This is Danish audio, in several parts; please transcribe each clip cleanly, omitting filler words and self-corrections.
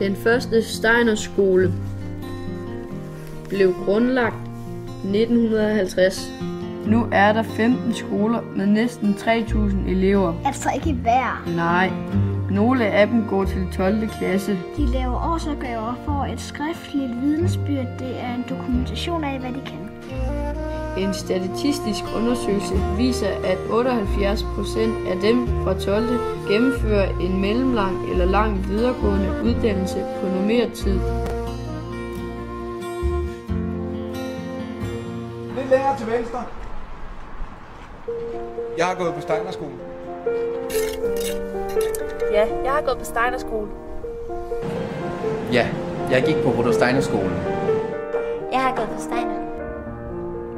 Den første Steiner-skole blev grundlagt 1950. Nu er der 15 skoler med næsten 3.000 elever. Altså ikke hver. Nej, nogle af dem går til 12. klasse. De laver årsopgaver for et skriftligt vidnesbyrd. Det er en dokumentation af, hvad de kan. En statistisk undersøgelse viser, at 78% af dem fra 12. gennemfører en mellemlang eller lang videregående uddannelse på normeret tid. Lidt længere til venstre. Jeg har gået på Steiner-skolen. Ja, jeg har gået på Steiner-skolen. Ja, jeg gik på Rudolf Steiner-skolen. Jeg har gået på Steiner.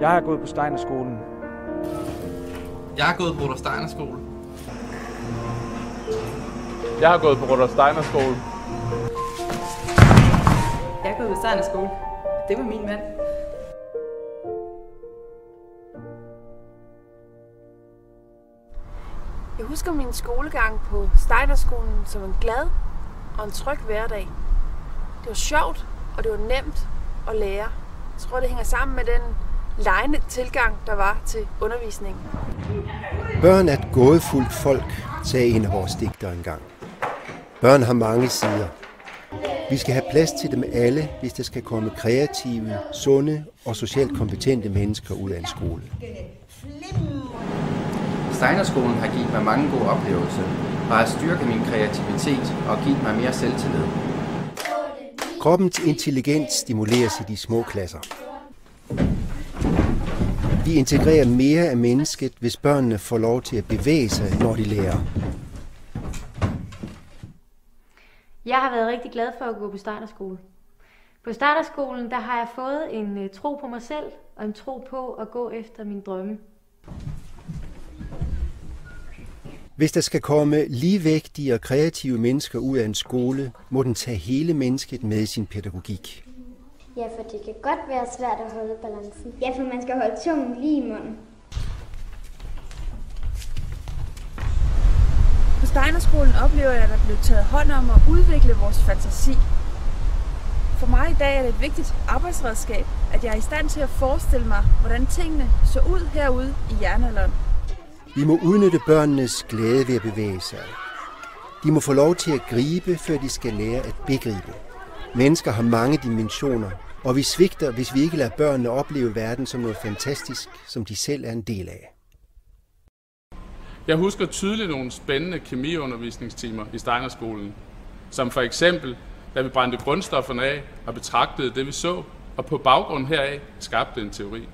Jeg har gået på Steiner-skolen. Jeg har gået på Rudolf Steiner-skolen. Jeg har gået på Rudolf Steiner-skolen. Jeg har gået på Steiner-skolen. Det var min mand. Jeg husker min skolegang på Steiner-skolen som en glad og en tryg hverdag. Det var sjovt, og det var nemt at lære. Jeg tror, det hænger sammen med den legende tilgang, der var til undervisningen. Børn er et gådefuldt folk, sagde en af vores digtere engang. Børn har mange sider. Vi skal have plads til dem alle, hvis der skal komme kreative, sunde og socialt kompetente mennesker ud af en skole. Steiner-skolen har givet mig mange gode oplevelser og har styrket min kreativitet og givet mig mere selvtillid. Kroppens intelligens stimuleres i de små klasser. Vi integrerer mere af mennesket, hvis børnene får lov til at bevæge sig, når de lærer. Jeg har været rigtig glad for at gå på Steiner-skole. På Steiner-skolen der har jeg fået en tro på mig selv og en tro på at gå efter mine drømme. Hvis der skal komme ligevægtige og kreative mennesker ud af en skole, må den tage hele mennesket med i sin pædagogik. Ja, for det kan godt være svært at holde balancen. Ja, for man skal holde tungen lige i munden. På Steiner-skolen oplever jeg, at der blev taget hånd om at udvikle vores fantasi. For mig i dag er det et vigtigt arbejdsredskab, at jeg er i stand til at forestille mig, hvordan tingene så ud herude i jernalderen. Vi må udnytte børnenes glæde ved at bevæge sig. De må få lov til at gribe, før de skal lære at begribe. Mennesker har mange dimensioner, og vi svigter, hvis vi ikke lader børnene opleve verden som noget fantastisk, som de selv er en del af. Jeg husker tydeligt nogle spændende kemiundervisningstimer i Steiner-skolen, som for eksempel, da vi brændte grundstofferne af og betragtede det, vi så, og på baggrund heraf skabte en teori.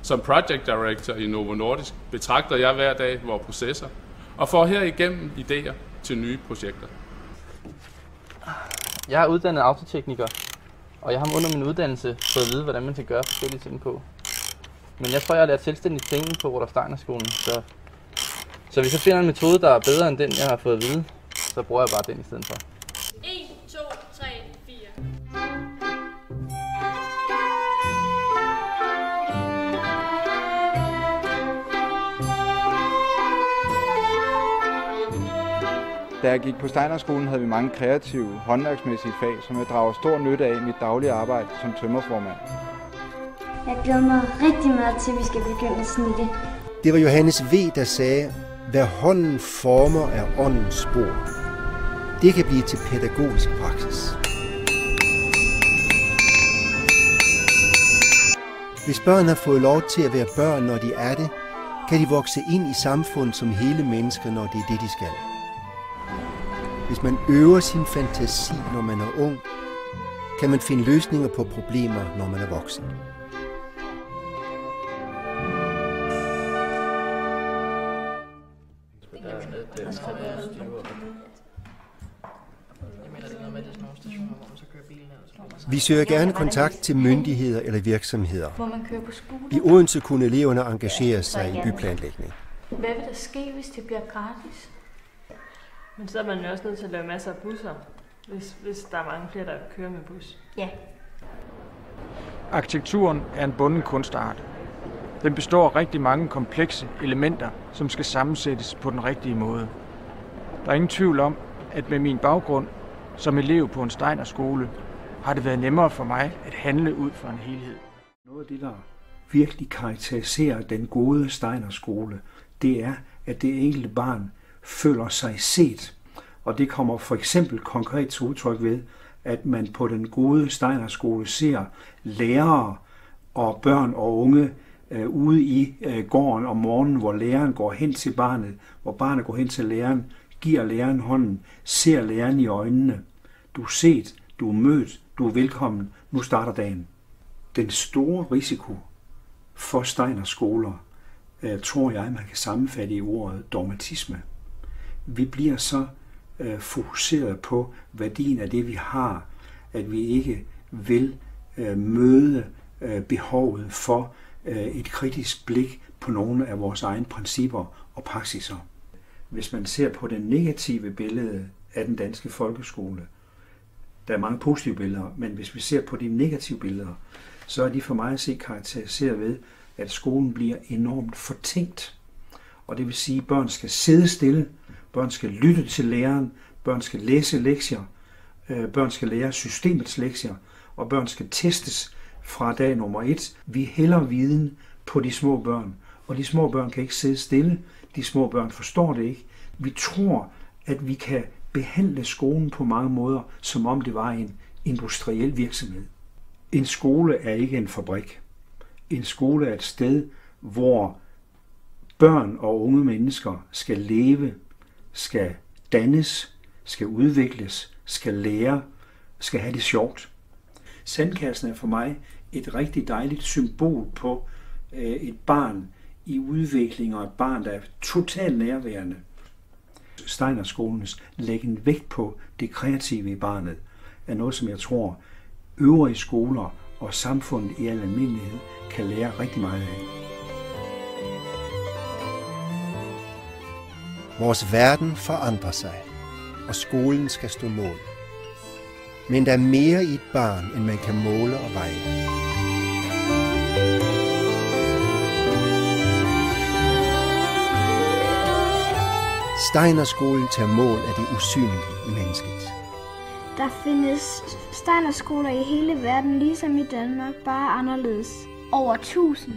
Som project director i Novo Nordisk betragter jeg hver dag vores processer og får herigennem idéer til nye projekter. Jeg er uddannet autotekniker, og jeg har under min uddannelse fået at vide, hvordan man kan gøre forskellige ting på. Men jeg tror, jeg har lært selvstændigt tænke på Rudolf Steiner-skolen, så hvis jeg finder en metode, der er bedre end den, jeg har fået at vide, så bruger jeg bare den i stedet for. 1, 2, 3, 4. Da jeg gik på Steiner-skolen, havde vi mange kreative, håndværksmæssige fag, som jeg drager stor nytte af i mit daglige arbejde som tømrerformand. Jeg glæder mig rigtig meget til, at vi skal begynde at snitte. Det var Johannes V., der sagde, hvad hånden former er åndens spor. Det kan blive til pædagogisk praksis. Hvis børn har fået lov til at være børn, når de er det, kan de vokse ind i samfundet som hele mennesker, når det er det, de skal. Hvis man øver sin fantasi, når man er ung, kan man finde løsninger på problemer, når man er voksen. Vi søger gerne kontakt til myndigheder eller virksomheder. Må man køre på skole? I Odense kunne eleverne engagere sig i byplanlægning. Hvad vil der ske, hvis det bliver gratis? Men så er man jo også nødt til at lave masser af busser, hvis der er mange flere, der kører med bus. Ja. Arkitekturen er en bunden kunstart. Den består af rigtig mange komplekse elementer, som skal sammensættes på den rigtige måde. Der er ingen tvivl om, at med min baggrund Som elev på en Steiner-skole har det været nemmere for mig at handle ud fra en helhed. Noget af det, der virkelig karakteriserer den gode Steiner-skole, det er, at det enkelte barn føler sig set. Og det kommer for eksempel konkret til udtryk ved, at man på den gode Steiner-skole ser lærere og børn og unge ude i gården om morgenen, hvor læreren går hen til barnet, hvor barnet går hen til læreren, giver læreren hånden, ser læreren i øjnene. Du er set, du er mødt, du er velkommen, nu starter dagen. Den store risiko for Steiner-skoler, tror jeg, man kan sammenfatte i ordet dogmatisme. Vi bliver så fokuseret på værdien af det, vi har, at vi ikke vil møde behovet for et kritisk blik på nogle af vores egne principper og praksiser. Hvis man ser på det negative billede af den danske folkeskole, der er mange positive billeder, men hvis vi ser på de negative billeder, så er de for mig at se karakteriseret ved, at skolen bliver enormt fortænkt. Og det vil sige, at børn skal sidde stille, børn skal lytte til læreren, børn skal læse lektier, børn skal lære systemets lektier, og børn skal testes fra dag nummer 1. Vi hælder viden på de små børn, og de små børn kan ikke sidde stille. De små børn forstår det ikke. Vi tror, at vi kan behandle skolen på mange måder, som om det var en industriel virksomhed. En skole er ikke en fabrik. En skole er et sted, hvor børn og unge mennesker skal leve, skal dannes, skal udvikles, skal lære, skal have det sjovt. Sandkassen er for mig et rigtig dejligt symbol på et barn i udvikling og et barn, der er totalt nærværende. Steiner-skolens læggen vægt på det kreative i barnet er noget, som jeg tror øvrige skoler og samfundet i al almindelighed kan lære rigtig meget af. Vores verden forandrer sig, og skolen skal stå mål. Men der er mere i et barn, end man kan måle og veje. Steiner-skolen tager mål af det usynlige i mennesket. Der findes Steiner-skoler i hele verden, ligesom i Danmark, bare anderledes. Over 1000.